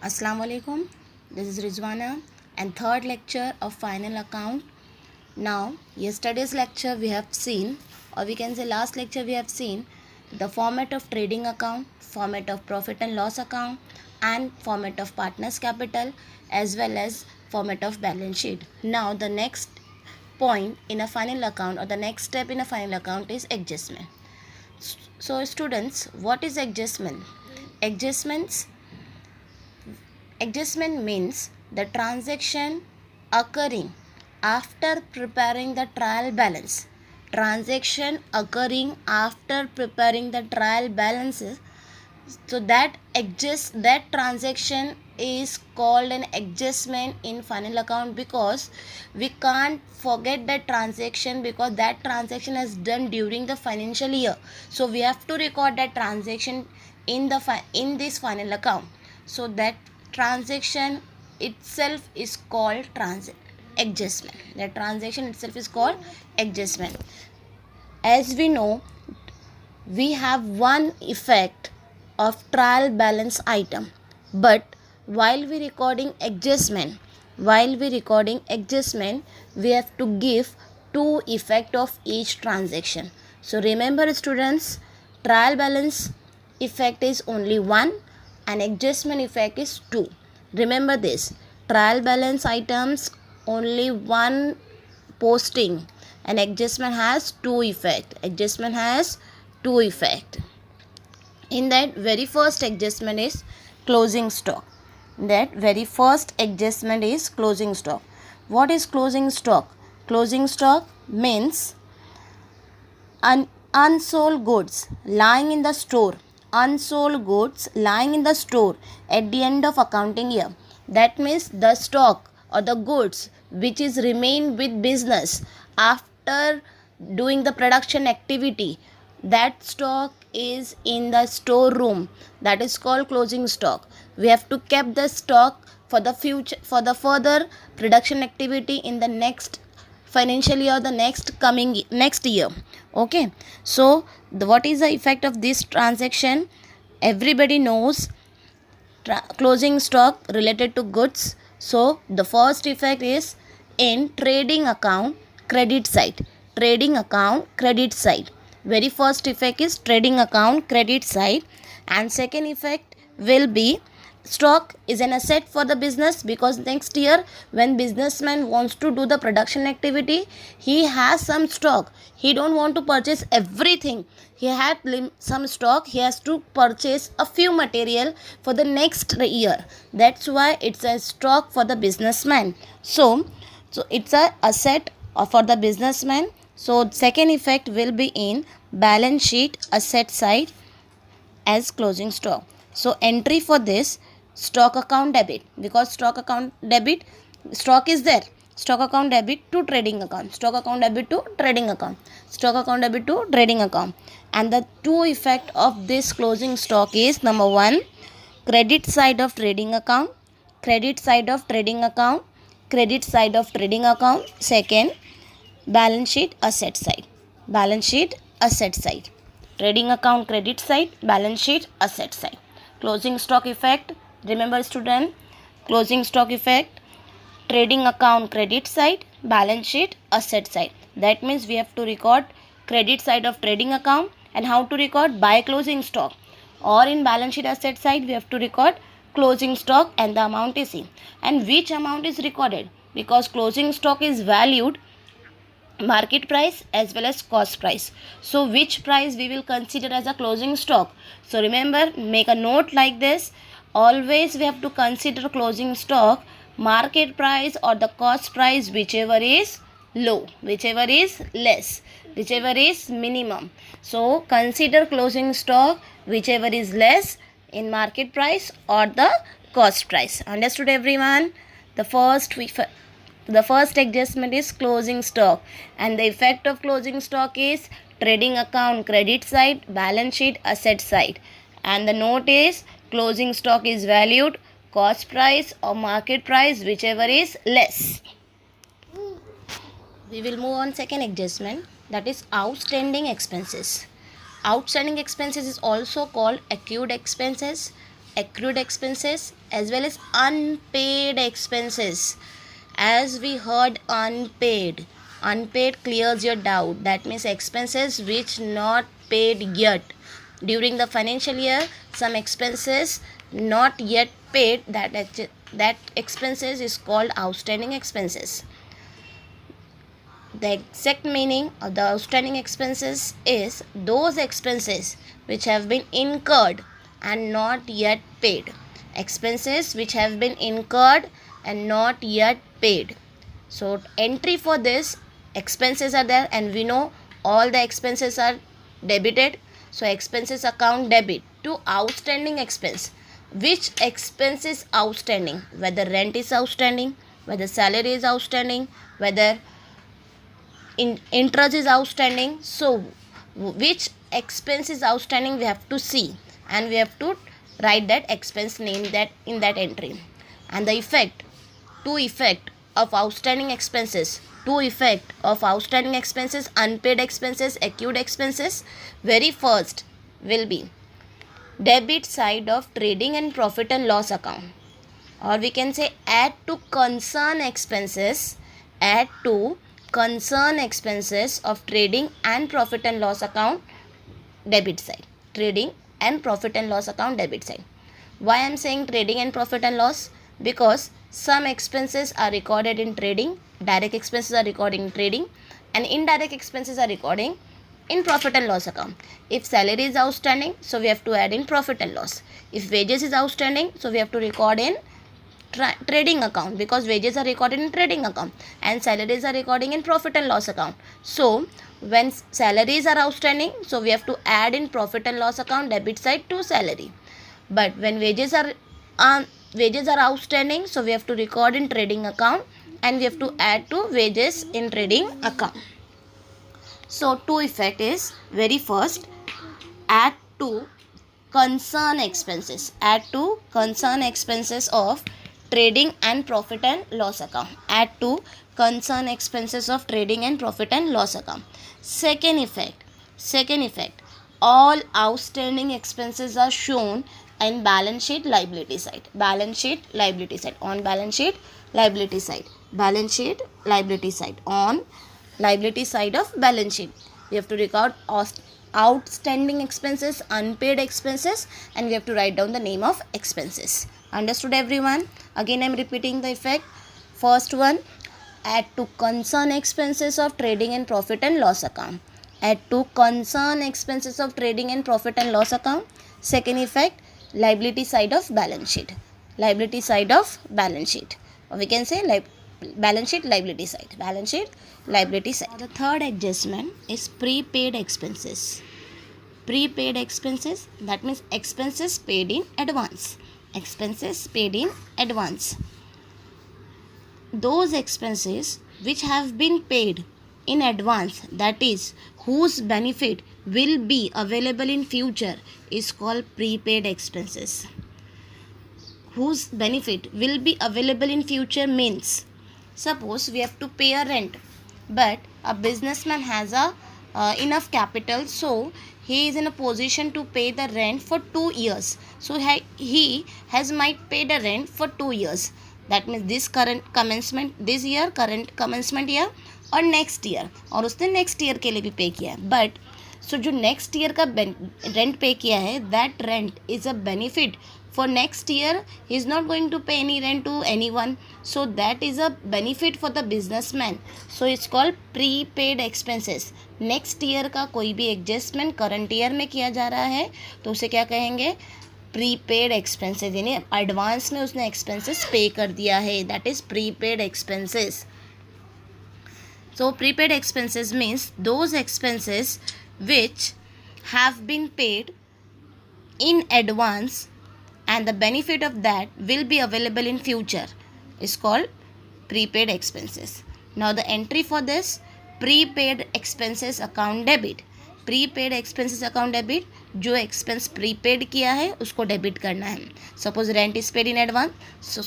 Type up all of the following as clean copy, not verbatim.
Assalamu alaikum. This is Rizwana and third lecture of final account. Now, yesterday's lecture we have seen, or we can say last lecture we have seen the format of trading account, format of profit and loss account, and format of partners capital, as well as format of balance sheet. Now, the next point in a final account, or the next step in a final account, is adjustment. So students, what is adjustment? Adjustment means the transaction occurring after preparing the trial balance. Transaction occurring after preparing the trial balances. So that transaction is called an adjustment in final account, because we can't forget that transaction, because that transaction is done during the financial year. So we have to record that transaction in this final account. So that transaction itself is called adjustment. That transaction itself is called adjustment. As we know, we have one effect of trial balance item, but while we recording adjustment, we have to give two effect of each transaction. So remember students, trial balance effect is only one and adjustment effect is two. Remember this, trial balance items only one posting, and adjustment has two effect. In that very first adjustment is closing stock. What is closing stock? Closing stock means unsold goods lying in the store at the end of accounting year. That means the stock or the goods which is remain with business after doing the production activity, that stock is in the storeroom. That is called closing stock. We have to keep the stock for the future, for the further production activity in the next financial year, the next year. Okay, so what is the effect of this transaction? Everybody knows closing stock related to goods. So the first effect is in trading account credit side. Very first effect is trading account credit side, and second effect will be stock is an asset for the business, because next year when businessman wants to do the production activity, he has some stock. He don't want to purchase everything. He had some stock. He has to purchase a few material for the next year. That's why it's a stock for the businessman. So it's a asset for the businessman. So second effect will be in balance sheet asset side as closing stock. So entry for this, stock account debit, because stock is there. Stock account debit to trading account. And the two effect of this closing stock is, number one, credit side of trading account. Second, balance sheet asset side. Trading account credit side, balance sheet asset side. Closing stock effect, remember student, closing stock effect, trading account credit side, balance sheet asset side. That means we have to record credit side of trading account. And how to record? By closing stock. Or in balance sheet asset side, we have to record closing stock and the amount is in. And which amount is recorded? Because closing stock is valued market price as well as cost price. So which price we will consider as a closing stock? So remember, make a note like this. Always we have to consider closing stock market price or the cost price, whichever is low, whichever is less, whichever is minimum. So consider closing stock whichever is less in market price or the cost price. Understood everyone? The first adjustment is closing stock, and the effect of closing stock is trading account credit side, balance sheet asset side. And the note is closing stock is valued cost price or market price, whichever is less. We will move on second adjustment, that is outstanding expenses. Outstanding expenses is also called accrued expenses. accrued expenses as well as unpaid expenses. As we heard, unpaid clears your doubt. That means expenses which not paid yet during the financial year. Some expenses not yet paid, that expenses is called outstanding expenses. The exact meaning of the outstanding expenses is those expenses which have been incurred and not yet paid. Expenses which have been incurred and not yet paid. So entry for this, expenses are there and we know all the expenses are debited. So expenses account debit to outstanding expense. Which expense is outstanding? Whether rent is outstanding, whether salary is outstanding, whether interest is outstanding. So which expense is outstanding we have to see, and we have to write that expense name that in that entry. And the effect of outstanding expenses, unpaid expenses, accrued expenses. Very first will be debit side of trading and profit and loss account, or we can say add to concern expenses of trading and profit and loss account debit side. Why I am saying trading and profit and loss? Because some expenses are recorded in trading, direct expenses are recorded in trading, and indirect expenses are recording in profit and loss account. If salary is outstanding, so we have to add in profit and loss. If wages is outstanding, so we have to record in trading account, because wages are recorded in trading account and salaries are recording in profit and loss account. So when salaries are outstanding, so we have to add in profit and loss account debit side to salary. But when wages are outstanding, so we have to record in trading account and we have to add to wages in trading account. So to effect is, very first, add to concern expenses of trading and profit and loss account. Second effect, all outstanding expenses are shown in balance sheet liability side. On liability side of balance sheet, we have to record outstanding expenses, unpaid expenses, and we have to write down the name of expenses. Understood everyone? Again I am repeating the effect. First one, add to concern expenses of trading and profit and loss account. Second effect, liability side of balance sheet. Or we can say balance sheet liability side. The third adjustment is prepaid expenses. That means expenses paid in advance. Those expenses which have been paid in advance, that is whose benefit will be available in future, is called prepaid expenses. Whose benefit will be available in future means, suppose we have to pay a rent, but a businessman has enough capital, so he is in a position to pay the rent for 2 years. So he might pay the rent for 2 years. That means this current commencement year और next year, और उसने next year के लिए भी पे किया है. But so जो नेक्स्ट ईयर का रेंट पे किया है, that rent is a benefit for next year. He is not going to pay any rent to anyone, so that is a benefit for the businessman. So it's called prepaid expenses. Next year का कोई भी adjustment current year में किया जा रहा है तो उसे क्या कहेंगे? प्रीपेड एक्सपेंसेस, यानी एडवांस में उसने एक्सपेंसेस पे कर दिया है, that is prepaid expenses. So prepaid expenses means those expenses which have been paid in advance and the benefit of that will be available in future is called prepaid expenses. Now the entry for this, prepaid expenses account debit. Prepaid expenses account debit, जो expense prepaid किया है उसको debit करना है. Suppose rent is paid in advance,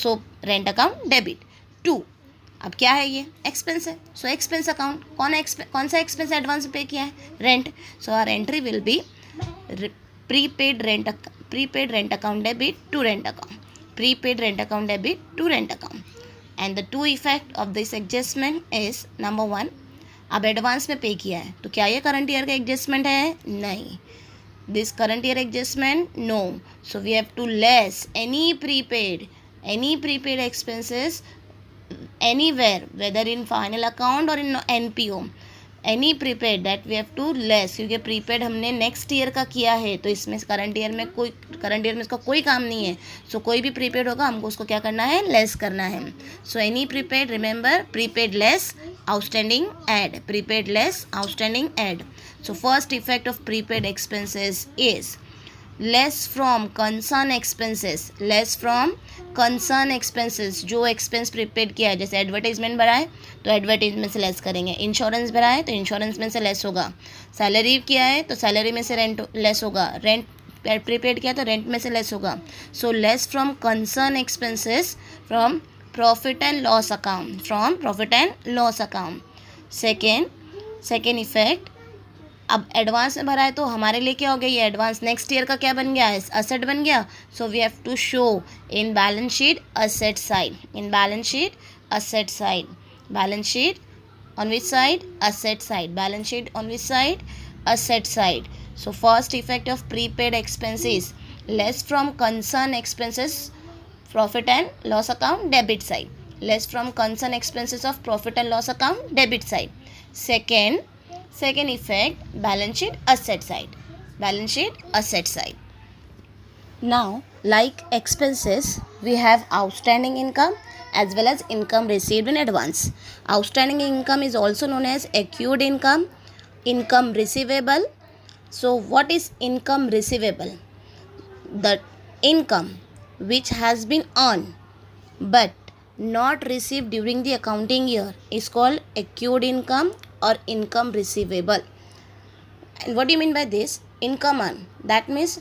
so rent account debit. 2, अब क्या है ये? एक्सपेंस है, सो एक्सपेंस अकाउंट. कौन सा एक्सपेंस एडवांस पे किया है? Rent. So our entry will be prepaid rent account debit to rent account, prepaid rent account debit to rent account. And the two effect of this adjustment is number one, अब advance में पे किया है तो क्या ये current year का adjustment है? नहीं. This current year adjustment? No. So we have to less any prepaid expenses anywhere, whether in final account or in NPO, any prepaid that we have to less, क्योंकि prepaid हमने next year का किया है तो इसमें current year में इसका कोई काम नहीं है. So कोई भी prepaid होगा हमको उसको क्या करना है? Less करना है. So any prepaid, remember, prepaid less outstanding add, prepaid less outstanding add. So first effect of prepaid expenses is less from concern expenses, less from concern expenses. जो एक्सपेंस प्रीपेड किया है, जैसे एडवर्टाइजमेंट भरा है तो advertisement से less करेंगे, insurance भरा है तो इंश्योरेंस में से लेस होगा, सैलरी किया है तो सैलरी में से रेंट लेस होगा, रेंट प्रीपेड किया तो रेंट में से लेस होगा. So less from concern expenses from profit and loss account, from profit and loss account. Second effect, अब एडवांस में भरा है तो हमारे लिए क्या हो गया? ये एडवांस नेक्स्ट ईयर का क्या बन गया? असेट बन गया. So we have to show in balance sheet asset side, in balance sheet asset side, balance sheet on which side? Asset side, balance sheet on which side? Asset side. So first effect of prepaid expenses, less from concern expenses profit and loss account debit side, less from concern expenses of profit and loss account debit side. Second effect, balance sheet asset side, balance sheet asset side. Now, like expenses, we have outstanding income as well as income received in advance. Outstanding income is also known as accrued income, income receivable. So what is income receivable? The income which has been earned but not received during the accounting year is called accrued income or income receivable. And what do you mean by this? Income earned, that means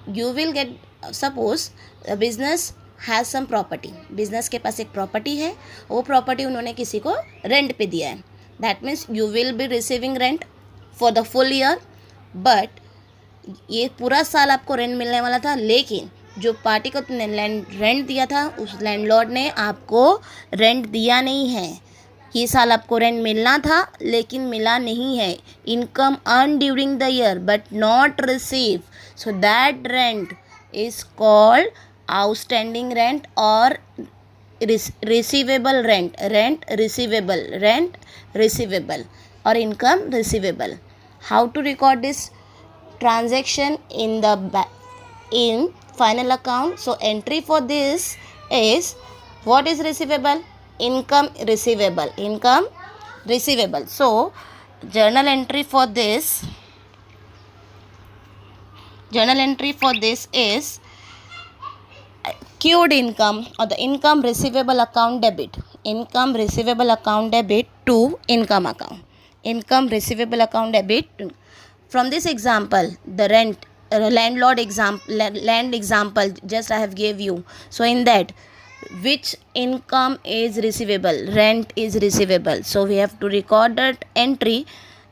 you will get, suppose a business has some property, business के पास एक property है, वो property उन्होंने किसी को rent पे दिया है, that means you will be receiving rent for the full year. but ये पूरा साल आपको रेंट मिलने वाला था, लेकिन जो पार्टी को तुमने रेंट दिया था उस लैंडलॉर्ड ने आपको रेंट दिया नहीं है. ये साल आपको रेंट मिलना था लेकिन मिला नहीं है. Income earn during the year but not receive, so that rent is called outstanding rent और रिसीवेबल रेंट, रेंट रिसीवेबल और income receivable. How to record this transaction in final account? So entry for this is, what is receivable? Income receivable. So journal entry for this is accrued income or the income receivable account debit, income receivable account debit to income account, income receivable account debit to. From this example, the rent landlord example, land example just I have gave you. So in that, which income is receivable? Rent is receivable. So we have to record that entry,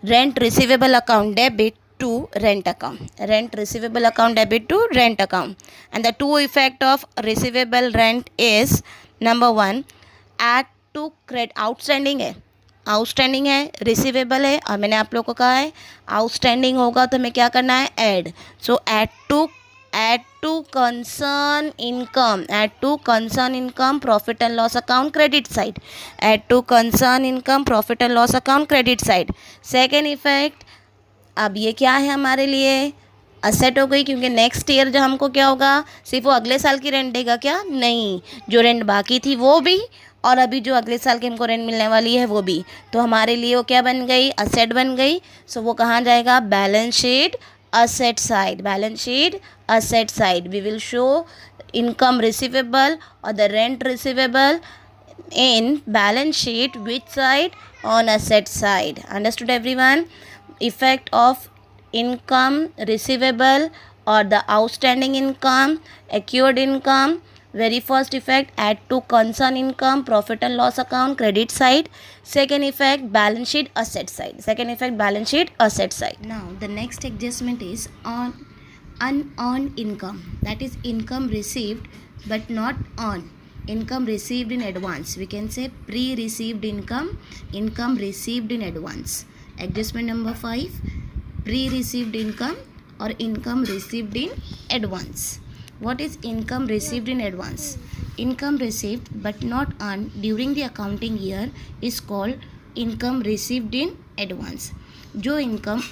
rent receivable account debit to rent account, rent receivable account debit to rent account. And the two effect of receivable rent is, number one, add to credit, outstanding है, outstanding है, receivable है, और मैंने आप लोग को कहा है आउटस्टैंडिंग होगा तो हमें क्या करना है? Add. So add to concern income profit and loss account credit side, add to concern income profit and loss account credit side. Second effect, अब ये क्या है हमारे लिए? असेट हो गई, क्योंकि नेक्स्ट ईयर जो हमको क्या होगा, सिर्फ वो अगले साल की रेंट देगा क्या? नहीं, जो रेंट बाकी थी वो भी और अभी जो अगले साल की हमको रेंट मिलने वाली है वो भी. तो हमारे लिए वो क्या बन गई? असेट बन गई. सो वो कहाँ जाएगा? Balance sheet asset side, balance sheet asset side. We will show income receivable और the rent receivable in balance sheet, which side? On asset side. Understood everyone? Effect of income receivable or the outstanding income, accrued income. Very first effect, add to concern income, profit and loss account, credit side. Second effect, balance sheet asset side. Second effect, balance sheet asset side. Now the next adjustment is on unearned income, that is income received but not earned, income received in advance. We can say pre-received income, income received in advance. Adjustment number 5, pre-received income or income received in advance. What is income received in advance? Income received but not earned during the accounting year is called income received in advance. जो income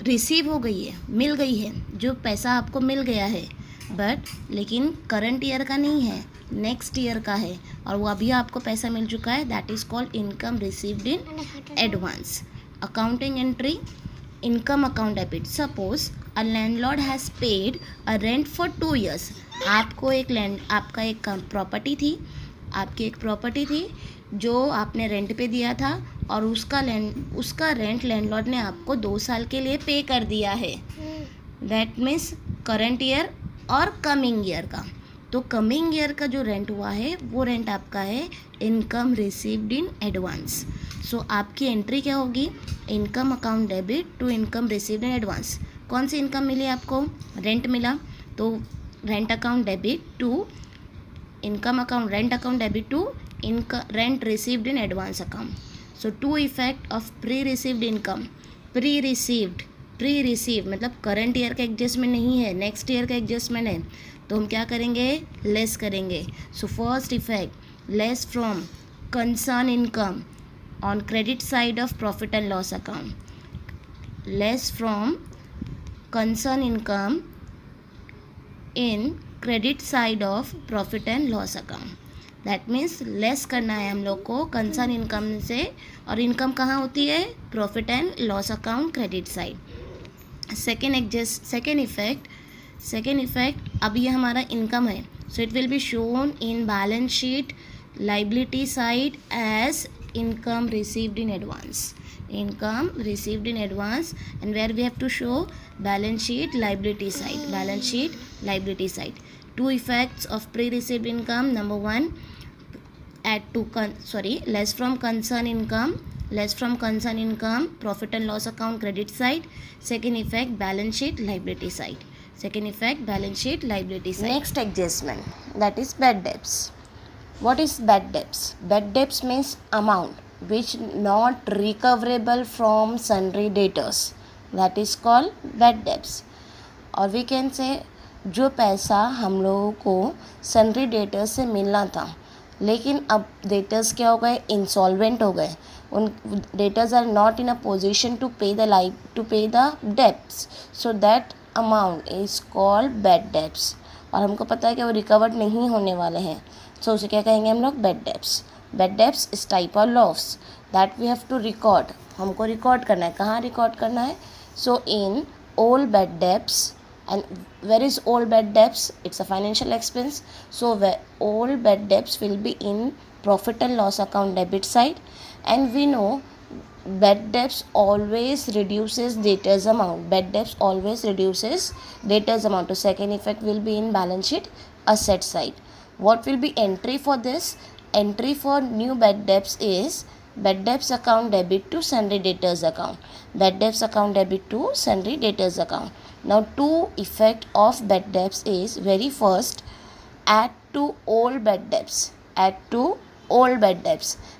receive हो गई है, मिल गई है, जो पैसा आपको मिल गया है बट लेकिन करंट ईयर का नहीं है, नेक्स्ट ईयर का है और वो अभी आपको पैसा मिल चुका है, that is called income received in advance. Accounting entry, income account debit. Suppose a landlord has paid a rent for 2 years. आपका एक प्रॉपर्टी थी, आपकी एक प्रॉपर्टी थी जो आपने रेंट पे दिया था और उसका रेंट लैंडलॉर्ड ने आपको 2 साल के लिए पे कर दिया है. दैट मीन्स करंट ईयर और कमिंग ईयर का. तो कमिंग ईयर का जो रेंट हुआ है वो रेंट आपका है income received in advance. So आपकी एंट्री क्या होगी? Income account debit to income received in advance. कौन सी इनकम मिली आपको? रेंट मिला, तो rent account debit to income account, rent account debit to rent received in advance account. So two effect of pre received income. Pre received मतलब current year का adjustment नहीं है, नेक्स्ट ईयर का adjustment है, तो हम क्या करेंगे? लेस करेंगे. सो first effect, less from concern income on credit side of profit and loss account. Less from concern income in credit side of profit and loss account. That means less करना है हम लोग को कंसर्न इनकम से, और income कहाँ होती है? Profit and loss account credit side. Second effect, अब ये हमारा इनकम है, so it will be shown in balance sheet liability side as income received in advance. Income received in advance, and where we have to show balance sheet liability side. Two effects of pre-received income. Number one, less from concern income, profit and loss account credit side. Second effect, balance sheet liability side. Next adjustment, that is bad debts. What is bad debts? Bad debts means amount which not recoverable from sundry debtors. That is called bad debts. और we can say जो पैसा हम लोगों को sundry debtors से मिलना था, लेकिन अब debtors क्या हो गए? इंसॉल्वेंट हो गए. उन debtors are not in a position to pay the debts. So that amount is called bad debts. और हमको पता है कि वो रिकवर्ड नहीं होने वाले हैं, सो उसे क्या कहेंगे हम लोग? Bad debts. Bad debts is type of loss that we have to record. हमको रिकॉर्ड करना है. कहाँ रिकॉर्ड करना है? So in all bad debts. And where is all bad debts? It's a financial expense. So all bad debts will be in profit and loss account debit side. And we know bad debts always reduces debtors amount. So second effect will be in balance sheet asset side. What will be entry for this? Entry for new bad debts is bad debts account debit to sundry debtors account. Now two effect of bad debts is, very first, add to all bad debts.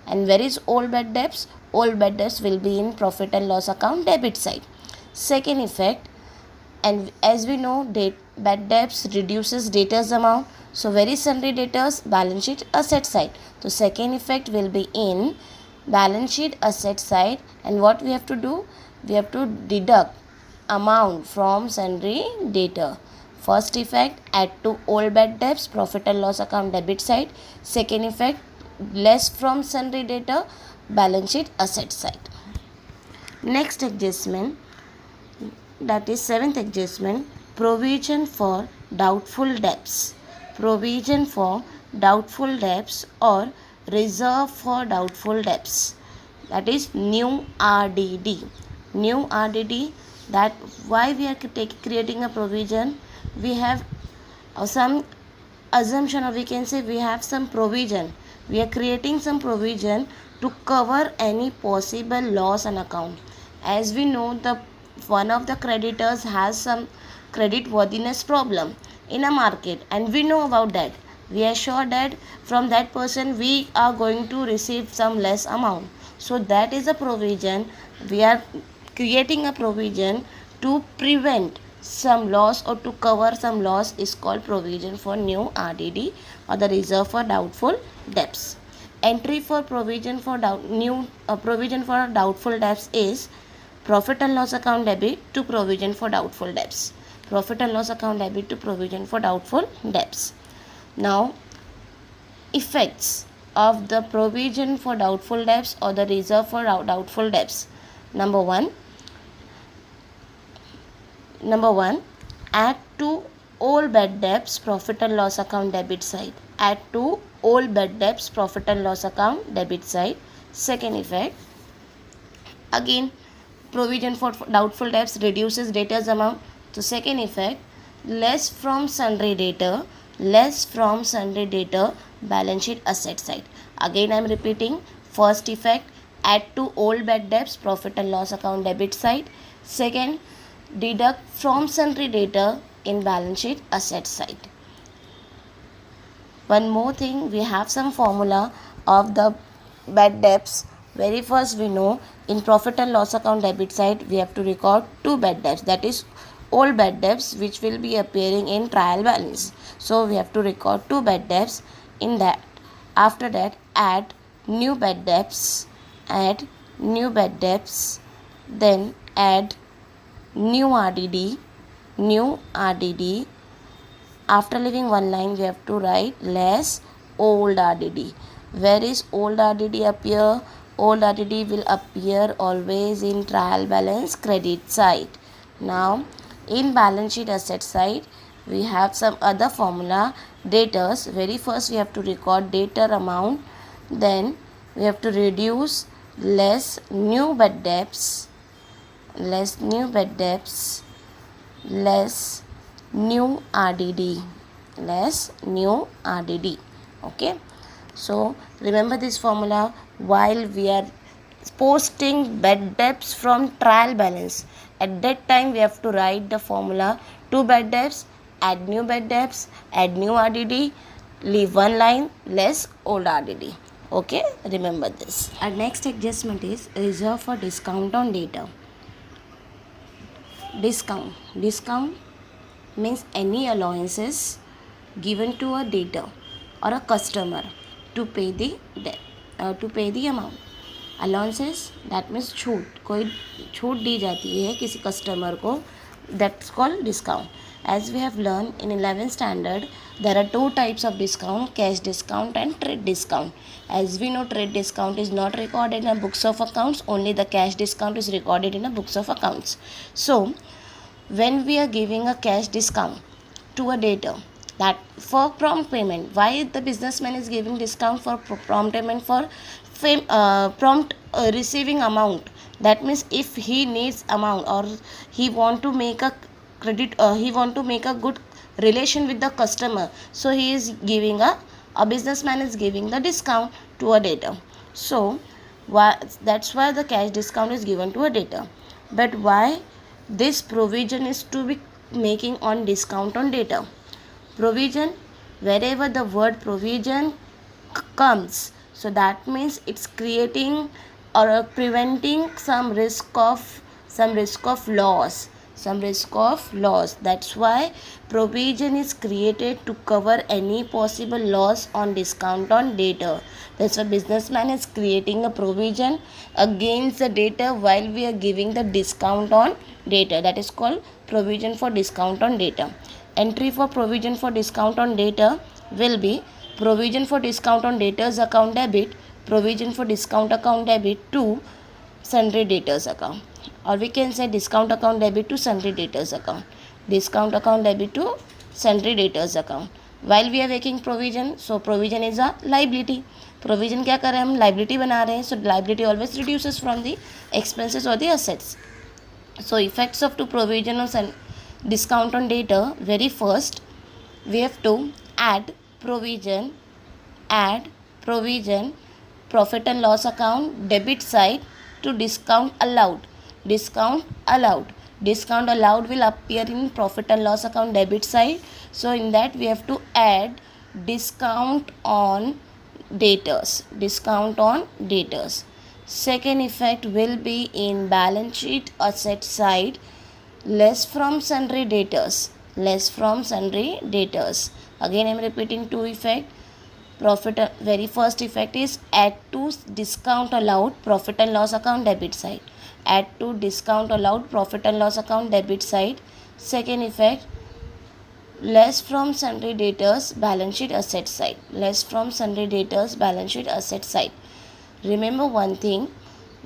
And where is all bad debts? All bad debts will be in profit and loss account debit side. Second effect, and as we know, bad debts reduces debtors amount. So very sundry debtors, balance sheet asset side. So second effect will be in balance sheet asset side. And what we have to do? We have to deduct amount from sundry debtor. First effect, add to all bad debts, profit and loss account debit side. Second effect, less from sundry debtor, balance sheet asset side. Next adjustment, that is seventh adjustment, provision for doubtful debts. Or reserve for doubtful debts. That is new RDD. That why we are creating a provision? We have some assumption, or we can say we have some provision. We are creating some provision to cover any possible loss on account. As we know, one of the creditors has some credit worthiness problem in a market, and we know about that. We are sure that from that person we are going to receive some less amount. So that is a provision. We are creating a provision to prevent some loss or to cover some loss is called provision for new RDD, or the reserve for doubtful debts. Entry for provision for provision for doubtful debts is profit and loss account debit to provision for doubtful debts. Profit and loss account debit to provision for doubtful debts. Now, effects of the provision for doubtful debts or the reserve for doubtful debts. Number one, add to all bad debts profit and loss account debit side. Add to all bad debts profit and loss account debit side. Second effect, again provision for doubtful debts reduces debtors amount. So second effect, less from sundry debtor balance sheet asset side. Again I am repeating, first effect, add to all bad debts profit and loss account debit side. Second, deduct from sundry debtor in balance sheet asset side. One more thing, we have some formula of the bad debts. Very first we know in profit and loss account debit side we have to record two bad debts, that is all bad debts which will be appearing in trial balance. So we have to record two bad debts in that. After that, add new bad debts, then add new RDD. After leaving one line, we have to write less old RDD. Where is old RDD appear? Old RDD will appear always in trial balance credit side. Now, in balance sheet asset side, we have some other formula. Debtors, very first we have to record debtor amount. Then we have to reduce less new bad debts, less new RDD. Okay, so remember this formula while we are posting bad debts from trial balance. At that time we have to write the formula: two bad debts, add new bad debts, add new RDD, leave one line, less old RDD. Okay, remember this. Our next adjustment is reserve for discount on data. Discount means any allowances given to a debtor or a customer to pay the amount. Allowances, that means कोई छूट दी जाती है किसी customer को, that's called discount. As we have learned in 11th standard, there are two types of discount: cash discount and trade discount. As we know, trade discount is not recorded in books of accounts, only the cash discount is recorded in books of accounts. So when we are giving a cash discount to a debtor, that for prompt payment, why the businessman is giving discount for prompt payment? For prompt receiving amount. That means if he needs amount or he want to make a credit, he want to make a good relation with the customer, so he is giving a businessman is giving the discount to a debtor. So that's why the cash discount is given to a debtor. But why this provision is to be making on discount on debtor? Provision, wherever the word provision comes, so that means it's creating or preventing some risk of loss. That's why provision is created to cover any possible loss on discount on debtor. That's why businessman is creating a provision against the debtor while we are giving the discount on debtor. That is called provision for discount on debtor. Entry for provision for discount on debtor will be provision for discount on debtors account debit, provision for discount account debit to sundry debtors account, or we can say discount account debit to sundry debtors account. Discount account debit to sundry debtors account. While we are making provision, so provision is a liability. Provision क्या कर रहे हैं हम? liability बना रहे हैं. So liability always reduces from the expenses or the assets. So effects of to provision on discount on debtor. Very first we have to add provision profit and loss account debit side to discount allowed. discount allowed will appear in profit and loss account debit side. So in that we have to add discount on debtors. Second effect will be in balance sheet asset side, less from sundry debtors. Again I am repeating two effect. Profit, very first effect is add to discount allowed profit and loss account debit side. Add to discount allowed profit and loss account debit side. Second effect, less from sundry debtors balance sheet asset side. Remember one thing,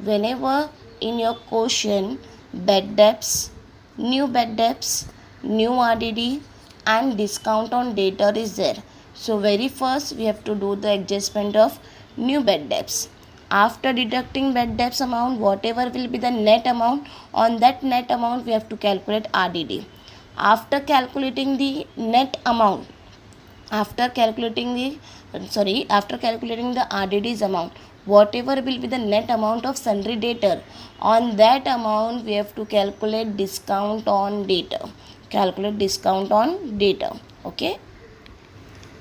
whenever in your question bad debts, new RDD and discount on debtor is there. So very first we have to do the adjustment of new bad debts. After deducting bad debts amount, whatever will be the net amount, on that net amount we have to calculate RDD. After calculating the RDD's amount, whatever will be the net amount of sundry debtor, on that amount we have to calculate discount on debtor. Okay.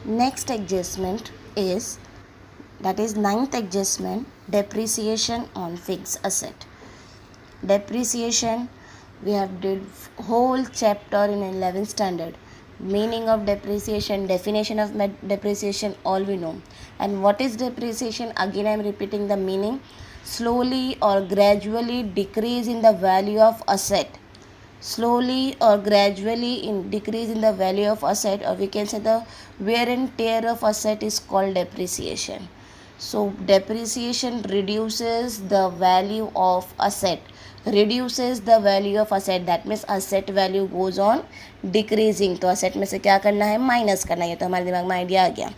Next adjustment is, that is ninth adjustment, depreciation on fixed asset. Depreciation, we have did whole chapter in 11th standard. Meaning of depreciation, definition of depreciation, all we know. And what is depreciation? Again I am repeating the meaning. Slowly or gradually decrease in the value of asset. Or we can say the wear and tear of asset is called depreciation. So depreciation reduces the value of asset. That means asset value goes on decreasing. तो asset में से क्या करना है, minus करना है. ये तो हमारे दिमाग में आइडिया आ गया.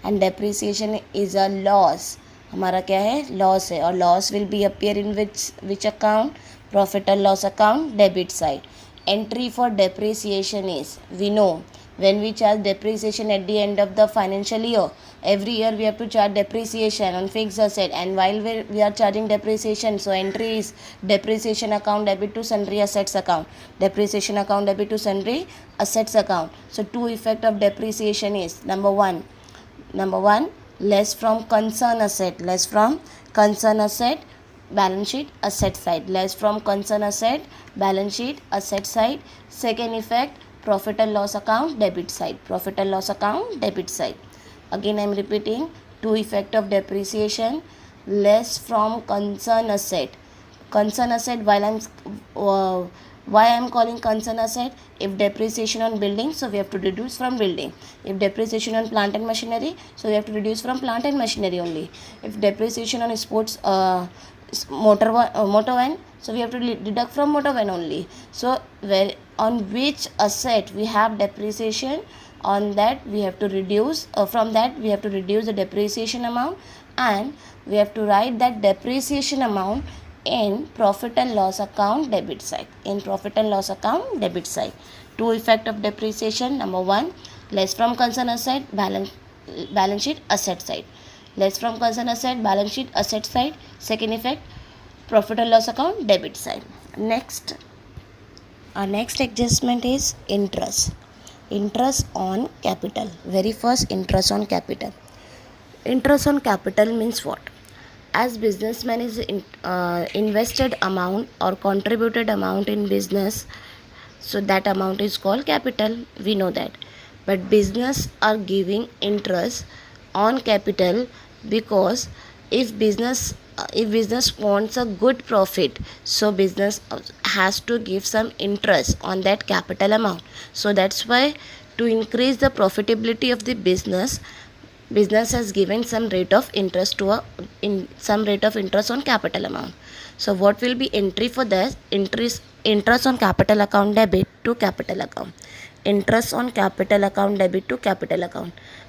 And depreciation is a loss. हमारा क्या है, लॉस है. और loss will be appear in which account, profit and loss account debit side. Entry for depreciation is, we know when we charge depreciation at the end of the financial year, every year we have to charge depreciation on fixed asset, and while we are charging depreciation, so entry is depreciation account debit to sundry assets account. So two effect of depreciation is, number one, less from concern asset, balance sheet asset side. Second effect, profit and loss account debit side. Again I am repeating, two effect of depreciation, less from concern asset. Why I am calling concern asset? If depreciation on building, so we have to reduce from building. If depreciation on plant and machinery, so we have to reduce from plant and machinery only. If depreciation on sports motor van, so we have to deduct from motor van only. So on which asset we have depreciation, on that we have to reduce, from that we have to reduce the depreciation amount, and we have to write that depreciation amount in profit and loss account debit side. Two effect of depreciation, number one, less from concern asset, balance sheet asset side. Second effect, profit and loss account debit side. Next, our next adjustment is interest on capital. Very first, interest on capital means what? As businessman is invested amount or contributed amount in business, so that amount is called capital, we know that. But business are giving interest on capital because if business wants a good profit, so business has to give some interest on that capital amount. So that's why, to increase the profitability of the business has given some rate of interest on capital amount. So what will be entry for this? Interest on capital account debit to capital account.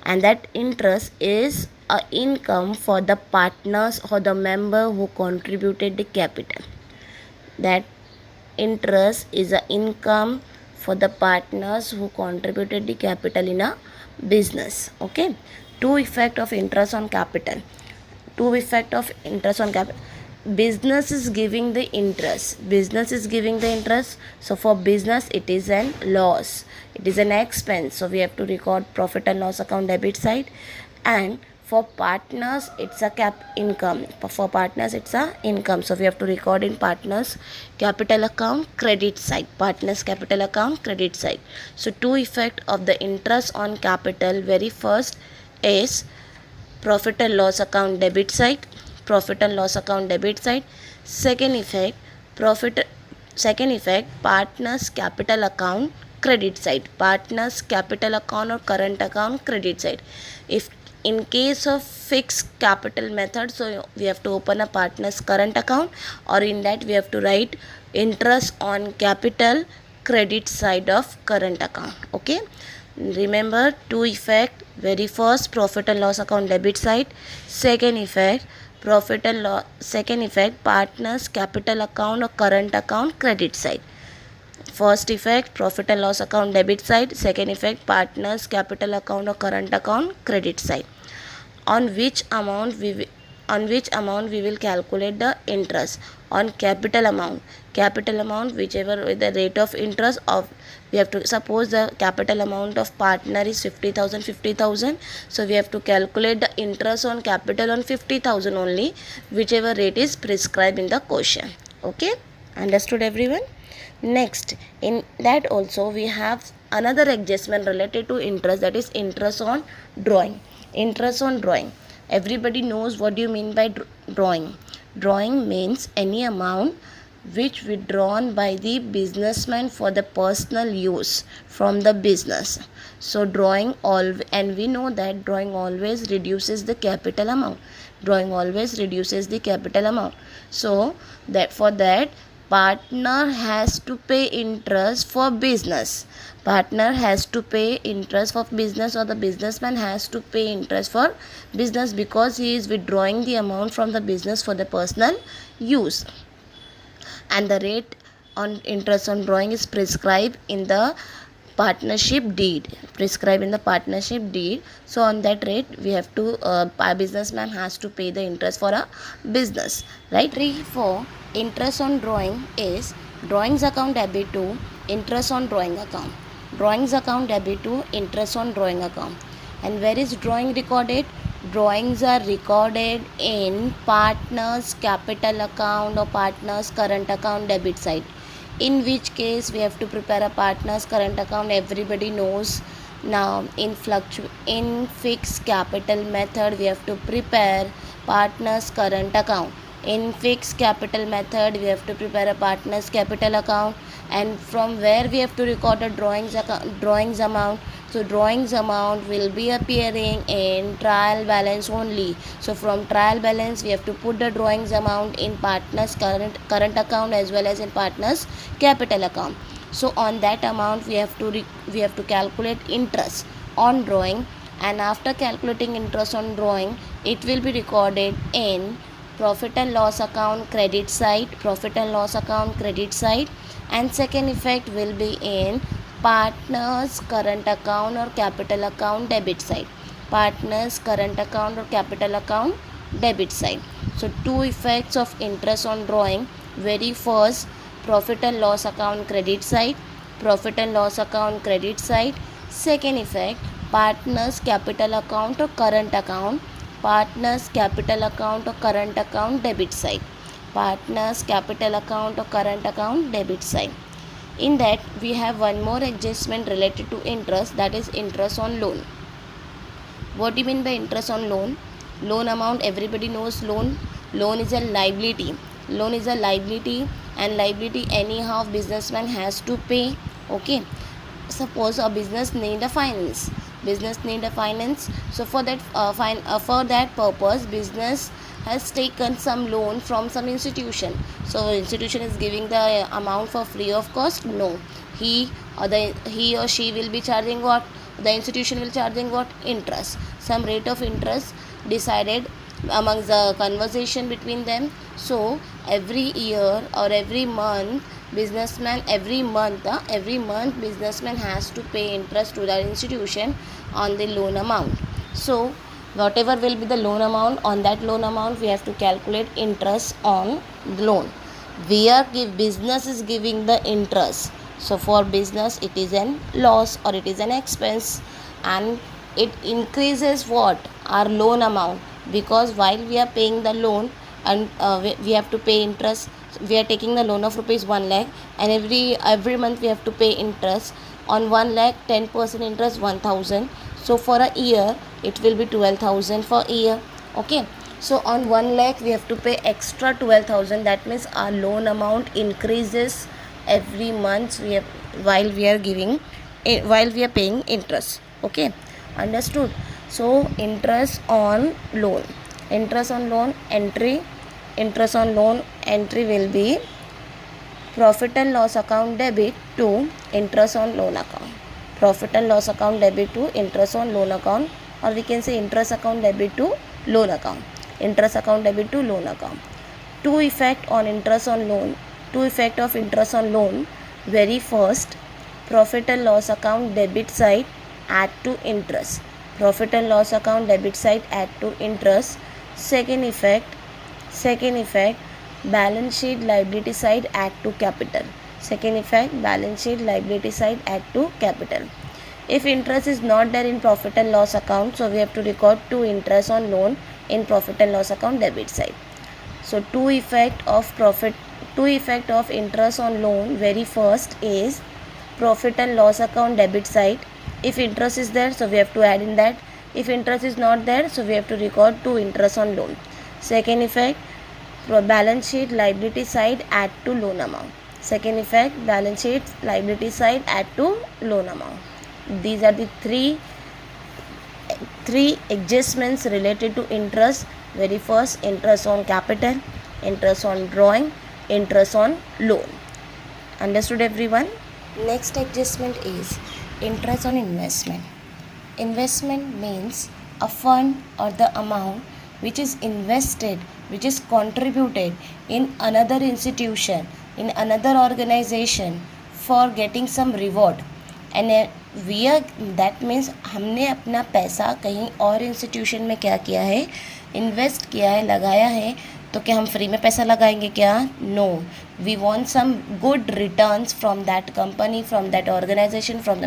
And that interest is a income for the partners or the member who contributed the capital. That interest is a income for the partners who contributed the capital in a business. Okay. Two effect of interest on capital. business is giving the interest. So for business it is an loss, it is an expense, so we have to record profit and loss account debit side. And for partners it's a income, for partners it's a income, so we have to record in partners capital account credit side, partners capital account credit side. So two effect of the interest on capital, very first is profit and loss account debit side, profit and loss account debit side. Second effect, partners capital account credit side, partners capital account or current account credit side. If in case of fixed capital method, so we have to open a partners current account, or in that we have to write interest on capital credit side of current account. Okay, remember two effect, very first profit and loss account debit side, second effect partners capital account or current account credit side. First effect profit and loss account debit side, second effect partners capital account or current account credit side. On which amount we will calculate the interest? On capital amount, whichever with the rate of interest of, we have to suppose the capital amount of partner is 50,000, so we have to calculate the interest on capital on 50,000 only, whichever rate is prescribed in the question. Okay, understood everyone? Next, in that also we have another adjustment related to interest, that is interest on drawing. Interest on drawing, everybody knows what do you mean by drawing. Drawing means any amount which withdrawn by the businessman for the personal use from the business. So drawing and we know that drawing always reduces the capital amount. So that for that partner has to pay interest for business. Or the businessman has to pay interest for business, because he is withdrawing the amount from the business for the personal use. And the rate on interest on drawing is prescribed in the partnership deed. So on that rate we have to a businessman has to pay the interest for a business, right? 3-4 interest on drawing is drawings account debit to interest on drawing account, interest on drawing account. And where is drawing recorded? Drawings are recorded in partners capital account or partners current account debit side. In which case we have to prepare a partners current account, everybody knows. Now in fixed capital method we have to prepare partners current account. In fixed capital method we have to prepare a partners capital account. And from where we have to record a drawings amount? So drawings amount will be appearing in trial balance only. So from trial balance we have to put the drawings amount in partners current account as well as in partners capital account. So on that amount we have to calculate interest on drawing, and after calculating interest on drawing it will be recorded in profit and loss account credit side, and second effect will be in partners current account or capital account debit side, So two effects of interest on drawing, very first profit and loss account credit side, second effect partners capital account or current account, debit side, In that we have one more adjustment related to interest, that is interest on loan. What do you mean by interest on loan? Loan amount, everybody knows loan is a liability. And liability anyhow businessman has to pay. Okay, suppose a business need a finance, so for that purpose business has taken some loan from some institution. So institution is giving the amount for free of cost? No, he or she will be charging what? The institution will charging what? Interest, some rate of interest decided amongst the conversation between them. So every year or every month businessman has to pay interest to that institution on the loan amount. So whatever will be the loan amount, on that loan amount we have to calculate interest on the loan. Business is giving the interest, so for business it is an loss or it is an expense, and it increases what, our loan amount, because while we are paying the loan and we have to pay interest. We are taking the loan of rupees 1 lakh, and every month we have to pay interest on 1 lakh. 10% interest 1000, so for a year it will be 12,000 for a year. Okay, so on 1 lakh we have to pay extra 12,000. That means our loan amount increases every month while we are paying interest. Okay, understood? So interest on loan entry will be profit and loss account debit to interest on loan account. Profit and loss account debit to interest on loan account, or we can say interest account debit to loan account. Interest account debit to loan account. Two effect of interest on loan. Very first, profit and loss account debit side add to interest. Profit and loss account debit side add to interest. Second effect, balance sheet liability side add to capital. If interest is not there in profit and loss account, so we have to record two interest on loan in profit and loss account debit side. So two effect of interest on loan. Very first is profit and loss account debit side. If interest is there, so we have to add in that. If interest is not there, so we have to record two interest on loan. Second effect, balance sheet liability side add to loan amount. These are the three adjustments related to interest. Very first, interest on capital, interest on drawing, interest on loan. Understood everyone? Next adjustment is interest on investment. Investment means a fund or the amount which is invested, which is contributed in another institution, in another organization for getting some reward. And that means हमने अपना पैसा कहीं और institution में क्या किया है, invest किया है, लगाया है. तो क्या हम फ्री में पैसा लगाएंगे क्या? No, we want some good returns from that company, from that organization, from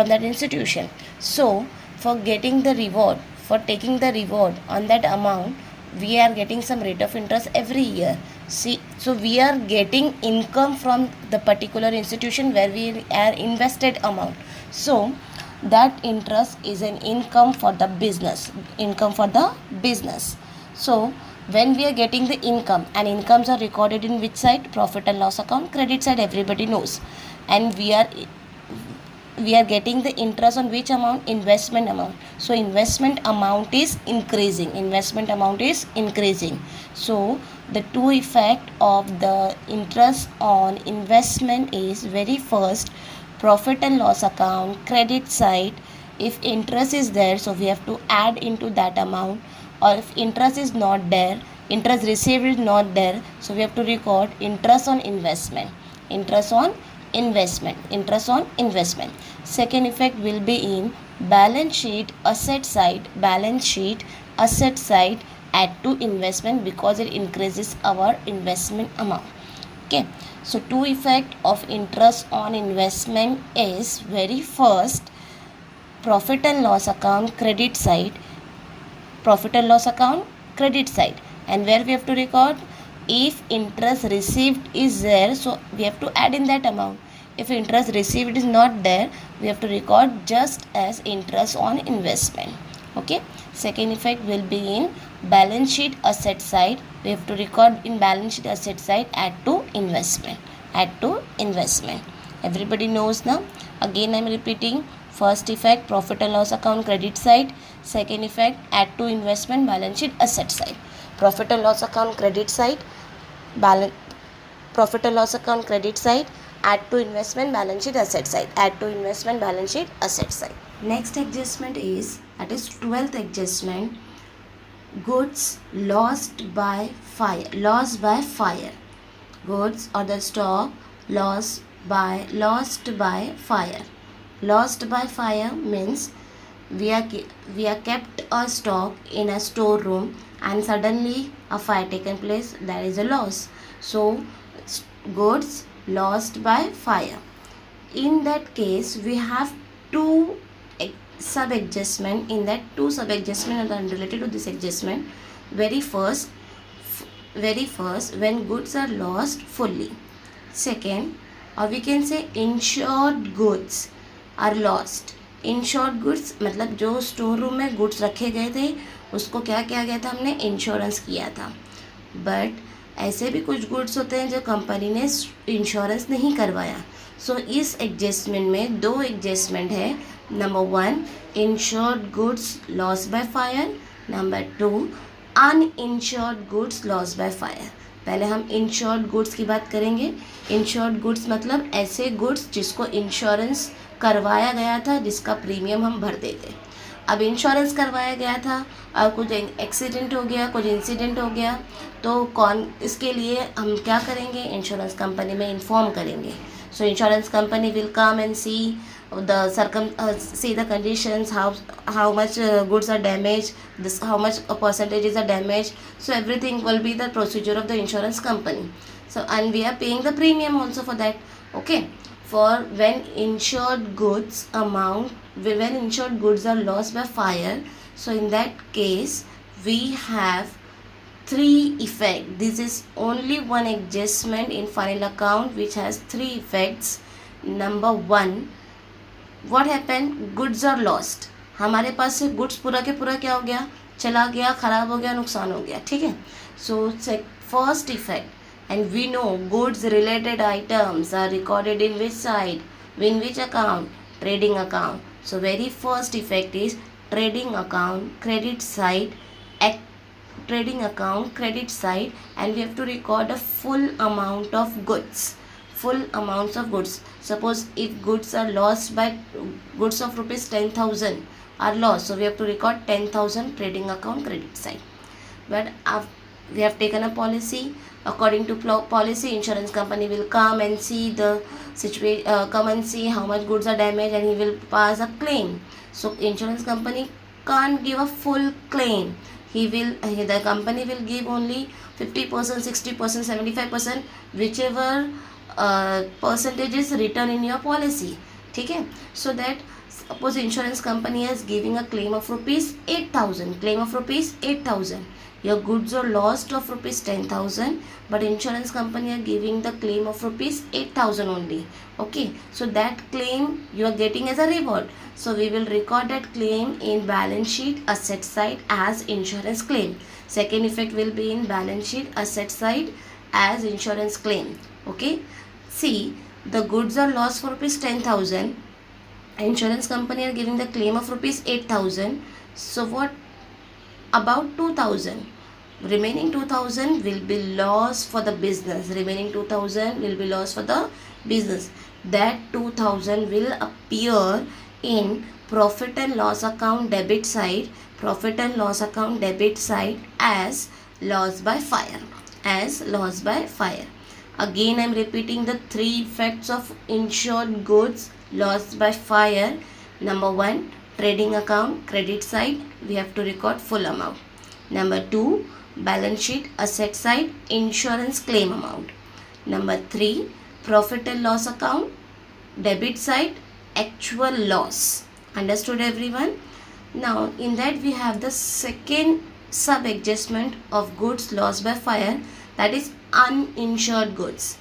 that institution. So for getting the reward, for taking the reward on that amount, we are getting some rate of interest every year. So we are getting income from the particular institution where we are invested amount. So that interest is an income for the business. So when we are getting the income, and incomes are recorded in which side? Profit and loss account, credit side, everybody knows. And we are getting the interest on which amount? Investment amount. So investment amount is increasing. So the two effect of the interest on investment is, very first, profit and loss account credit side. If interest is there, so we have to add into that amount, or if interest is not there, interest received is not there, so we have to record interest on investment. Second effect will be in balance sheet asset side add to investment, because it increases our investment amount. Okay, so two effect of interest on investment is, very first, profit and loss account credit side, and where we have to record, if interest received is there, so we have to add in that amount. If interest received is not there, we have to record just as interest on investment. Okay, second effect will be in balance sheet asset side. We have to record in balance sheet asset side add to investment. Everybody knows now. Again I am repeating. First effect, profit and loss account credit side. Second effect, add to investment, balance sheet asset side. Profit and loss account credit side, add to investment, balance sheet asset side. Next adjustment is, that is 12th adjustment, goods lost by fire. Goods or the stock lost by fire. Lost by fire means we are kept a stock in a storeroom and suddenly a fire taken place, there is a loss. So goods lost by fire. In that case we have two sub adjustment. In that two sub adjustment are related to this adjustment. Very first, when goods are lost fully. Second, or we can say insured goods are lost. Insured goods मतलब जो store room में goods रखे गए थे उसको क्या किया गया था, हमने इंश्योरेंस किया था. बट ऐसे भी कुछ गुड्स होते हैं जो कंपनी ने इंश्योरेंस नहीं करवाया. सो इस एडजस्टमेंट में दो एडजस्टमेंट है. Number 1 insured goods loss by fire. Number 2 uninsured goods loss by fire. पहले हम इंश्योर्ड गुड्स की बात करेंगे. इंश्योर्ड गुड्स मतलब ऐसे गुड्स जिसको इंश्योरेंस करवाया गया था, जिसका प्रीमियम हम भरते थे. अब इंश्योरेंस करवाया गया था और कुछ एक्सीडेंट हो गया, कुछ इंसिडेंट हो गया, तो कौन इसके लिए हम क्या करेंगे, इंश्योरेंस कंपनी में इन्फॉर्म करेंगे. So insurance company will come and see the conditions, how much goods are damaged, how much percentages are damaged. So everything will be the procedure of the insurance company. So and we are paying the premium also for that. Okay, for when insured goods are lost by fire, so in that case we have three effects. This is only one adjustment in final account which has three effects. Number 1, what happened, goods are lost. हमारे पास से goods पूरा के पूरा क्या हो गया, चला गया, ख़राब हो गया, नुकसान हो गया. ठीक है. सो first effect, and we know goods related items are recorded in which side, in which account, trading account. So very first effect is trading account credit side, trading account credit side, and we have to record a full amount of goods, full amounts of goods. Suppose if goods are lost by goods of rupees 10,000 are lost, so we have to record 10,000 trading account credit side. But we have taken a policy. According to policy, insurance company will come and see the situation, come and see how much goods are damaged, and he will pass a claim. So insurance company can't give a full claim. The company will give only 50%, 60%, 75%, whichever percentage is written in your policy. ठीक है. So that suppose insurance company is giving a claim of rupees 8,000. Your goods are lost of rupees 10,000, but insurance company are giving the claim of rupees 8,000 only. Okay, so that claim you are getting as a reward. So we will record that claim in balance sheet asset side as insurance claim. Second effect will be in balance sheet asset side as insurance claim. Okay, see, the goods are lost for rupees 10,000. Insurance company are giving the claim of rupees 8,000. So what about 2,000? Remaining 2,000 will be lost for the business. Remaining 2,000 will be lost for the business. That 2,000 will appear in profit and loss account debit side, profit and loss account debit side as loss by fire, as loss by fire. Again I am repeating the three effects of insured goods lost by fire. Number 1, trading account credit side, we have to record full amount. Number 2, balance sheet asset side, insurance claim amount. Number 3, profit and loss account debit side, actual loss. Understood everyone? Now in that we have the second sub adjustment of goods lost by fire, that is uninsured goods.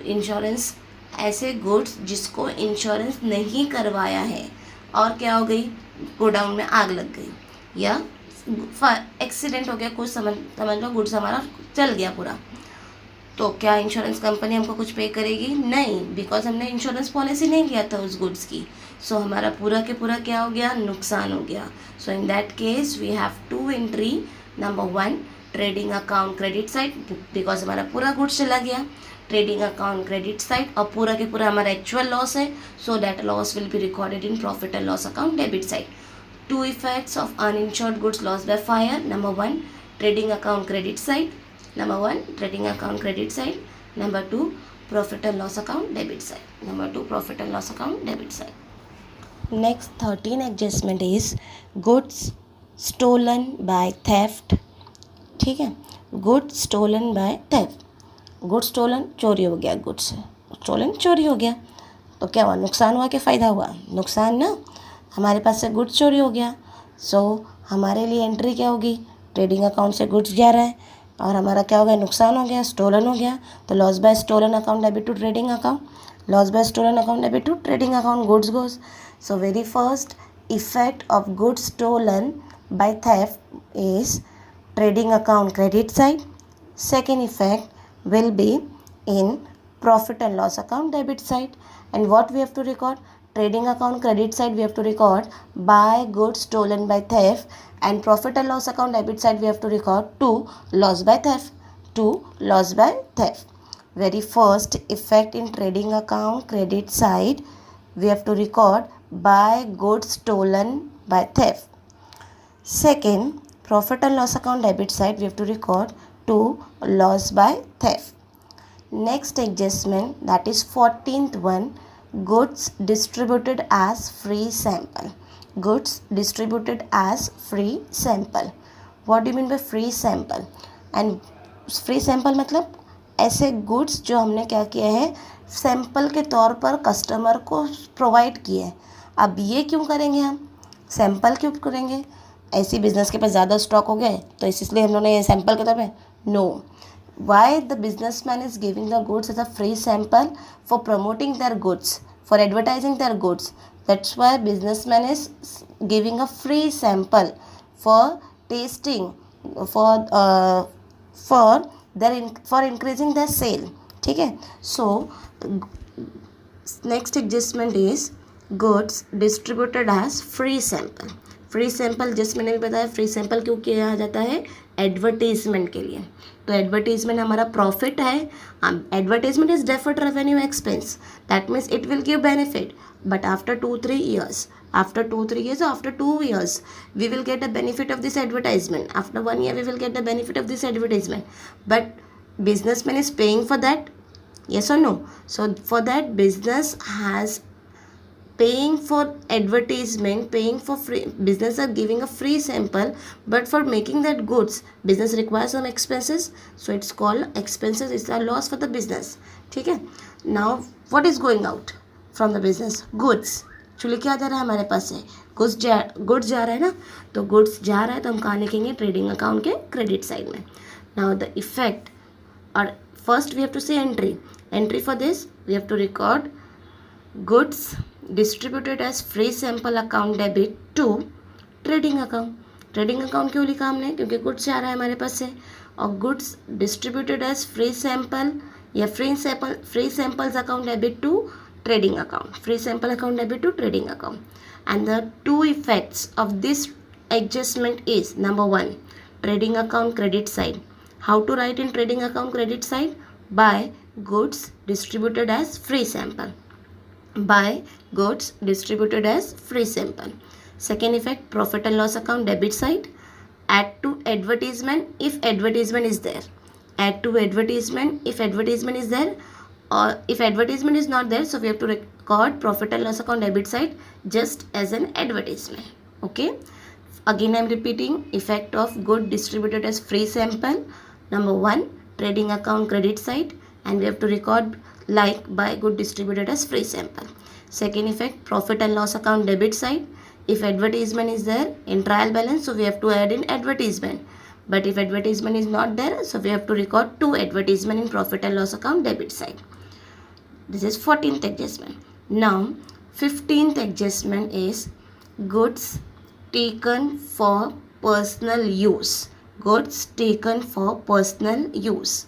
Insurance, ऐसे goods जिसको insurance नहीं करवाया है और क्या हो गई, godown में आग लग गई या एक्सीडेंट हो गया, कुछ समझ लो गुड्स हमारा चल गया पूरा, तो क्या इंश्योरेंस कंपनी हमको कुछ पे करेगी? नहीं, बिकॉज हमने इंश्योरेंस पॉलिसी नहीं किया था उस गुड्स की. सो हमारा पूरा के पूरा क्या हो गया, नुकसान हो गया. So in that case we have to entry. Number 1, trading account credit side, because हमारा पूरा गुड्स चला गया, ट्रेडिंग अकाउंट क्रेडिट साइड, और पूरा के पूरा हमारा एक्चुअल लॉस है. So that loss will be recorded in profit and loss account debit side. 2 effects of uninsured goods lost by fire. Number 1, trading account credit side. Number 1, trading account credit side. Number 2, profit and loss account debit side. Number 2, profit and loss account debit side. Next 13 adjustment is goods stolen by theft. ठीक है, goods stolen by theft. Goods stolen चोरी हो गया, goods stolen चोरी हो गया, तो क्या हुआ, नुकसान हुआ कि फ़ायदा हुआ, नुकसान ना, हमारे पास से गुड्स चोरी हो गया। सो हमारे लिए एंट्री क्या होगी, ट्रेडिंग अकाउंट से गुड्स जा रहा है और हमारा क्या हो गया, नुकसान हो गया, स्टोलन हो गया, तो loss by stolen account debit to trading account, loss by stolen account debit to trading account, goods goes. So very first effect of goods stolen by theft is trading account credit side. Second effect will be in profit and loss account debit side. And what we have to record, trading account credit side we have to record buy goods stolen by theft, and profit and loss account debit side we have to record to loss by theft, to loss by theft. Very first effect in trading account credit side we have to record buy goods stolen by theft. Second, profit and loss account debit side we have to record to loss by theft. Next adjustment, that is 14th one, goods distributed as free sample. Goods distributed as free sample. What do you mean by free sample? And free sample मतलब ऐसे goods जो हमने क्या किए हैं, sample के तौर पर कस्टमर को प्रोवाइड किए हैं। अब ये क्यों करेंगे, हम सैंपल क्यों करेंगे, ऐसी बिजनेस के पास ज़्यादा स्टॉक हो गए तो इसलिए हम लोगों ने ये सैंपल के तौर पे, no, why the businessman is giving the goods as a free sample for promoting their goods, for advertising their goods, that's why businessman is giving a free sample for testing, for increasing their sale. ठीक है, so next adjustment is goods distributed as free sample. Free sample जिस मैंने भी बताया, free sample क्यों किया जाता है, एडवर्टीजमेंट के लिए। तो एडवर्टीजमेंट हमारा प्रॉफिट है, advertisement is deferred revenue expense, that means it will give benefit, but after 2-3 years, after 2-3 years or after 2 years we will get the benefit of this advertisement, after 1 year we will get the benefit of this advertisement, but businessman is paying for that, yes or no? So for that, business has paying for advertisement, paying for free, business are giving a free sample, but for making that goods business requires some expenses, so it's called expenses, it's a loss for the business. ठीक है, now what is going out from the business, goods, actually क्या जा रहा है हमारे पास से, goods जा रहा है ना, तो गुड्स जा रहा है तो हम कहाँ लिखेंगे, ट्रेडिंग अकाउंट के क्रेडिट साइड में। नाउ द इफेक्ट, और first we have to say entry for this we have to record goods distributed as free sample account debit to trading account. Trading account क्यों लिखा हमने, क्योंकि goods जा रहा है हमारे पास से, और goods distributed as free sample या free samples account debit to trading account, free sample account debit to trading account. And the two effects of this adjustment is, number one, trading account credit side. How to write in trading account credit side? Buy goods distributed as free sample. Buy goods distributed as free sample. Second effect, profit and loss account debit side. Add to advertisement if advertisement is there. Add to advertisement if advertisement is there, or if advertisement is not there, so we have to record profit and loss account debit side just as an advertisement. Okay, again I am repeating, effect of good distributed as free sample, number one, trading account credit side, and we have to record like buy good distributed as free sample. Second effect, profit and loss account debit side, if advertisement is there in trial balance, so we have to add in advertisement, but if advertisement is not there, so we have to record two advertisement in profit and loss account debit side. This is 14th adjustment. Now 15th adjustment is goods taken for personal use. Goods taken for personal use.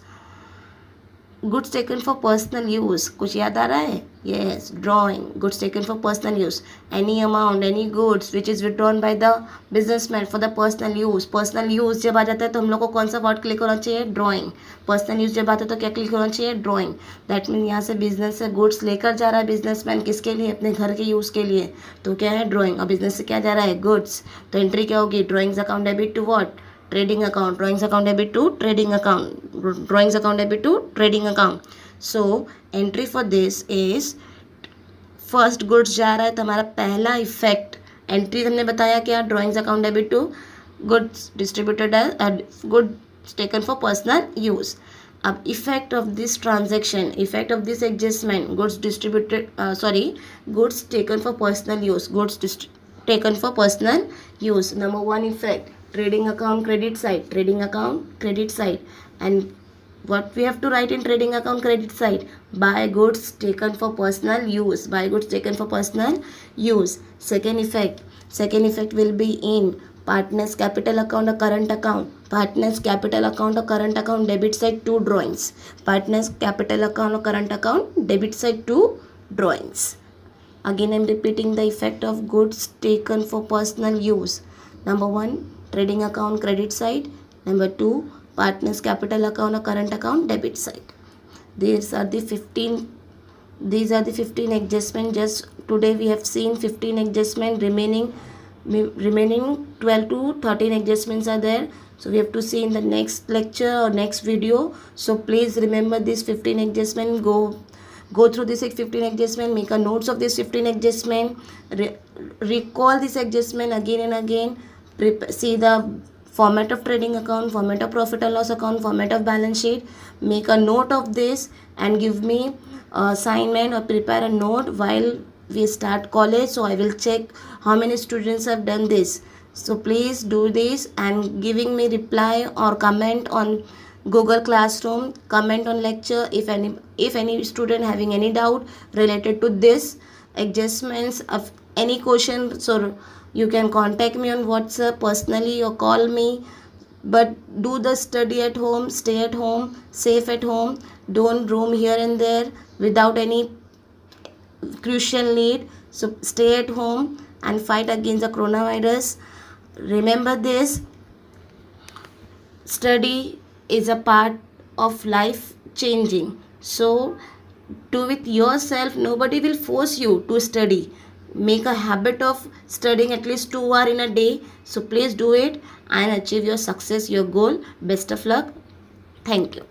Goods taken for personal use, कुछ याद आ रहा है? Yes, drawing. Goods taken for personal use. Any amount, any goods which is withdrawn by the businessman for the personal use. Personal use जब आ जाता है तो हम लोग को कौन सा वर्ड क्लिक होना चाहिए? Drawing. Personal use जब आता है तो क्या क्लिक होना चाहिए? Drawing. That means यहाँ से बिजनेस से गुड्स लेकर जा रहा है बिजनेसमैन, किसके लिए? अपने घर के यूज़ के लिए, तो क्या है? ड्रॉइंग। और बिजनेस से क्या जा रहा है? गुड्स। तो एंट्री क्या होगी? Drawings account debit to what? Trading account. Drawings account debit to trading account. Drawings account debit to trading account. So entry for this is first goods जा रहा है तो हमारा पहला इफेक्ट एंट्री हमने बताया क्या, drawings account debit to goods distributed goods taken for personal use. अब effect of this transaction, effect of this adjustment, goods distributed goods taken for personal use, goods taken for personal use. Number one effect, trading account credit side, trading account credit side. And what we have to write in trading account credit side? Buy goods taken for personal use, buy goods taken for personal use. Second effect will be in partners capital account or current account, partners capital account or current account debit side 2 drawings, partners capital account or current account debit side 2 drawings. Again, I am repeating the effect of goods taken for personal use. Number one, trading account credit side. Number two, partners capital account or current account debit side. These are the 15 adjustment. Just today we have seen 15 adjustment. Remaining 12 to 13 adjustments are there. So we have to see in the next lecture or next video. So please remember this 15 adjustment. Go through this 15 adjustment, make a notes of this 15 adjustment, recall this adjustment again and again, see the format of trading account, format of profit and loss account, format of balance sheet, make a note of this and give me assignment or prepare a note while we start college. So I will check how many students have done this. So please do this and giving me reply or comment on Google Classroom, comment on lecture if any student having any doubt related to this adjustments of any question. So you can contact me on WhatsApp personally or call me. But do the study at home, stay at home, safe at home, don't roam here and there without any crucial need. So stay at home and fight against the coronavirus. Remember this, study is a part of life changing. So do it yourself, nobody will force you to study. Make a habit of studying at least 2 hours in a day. So please do it and achieve your success, your goal. Best of luck. Thank you.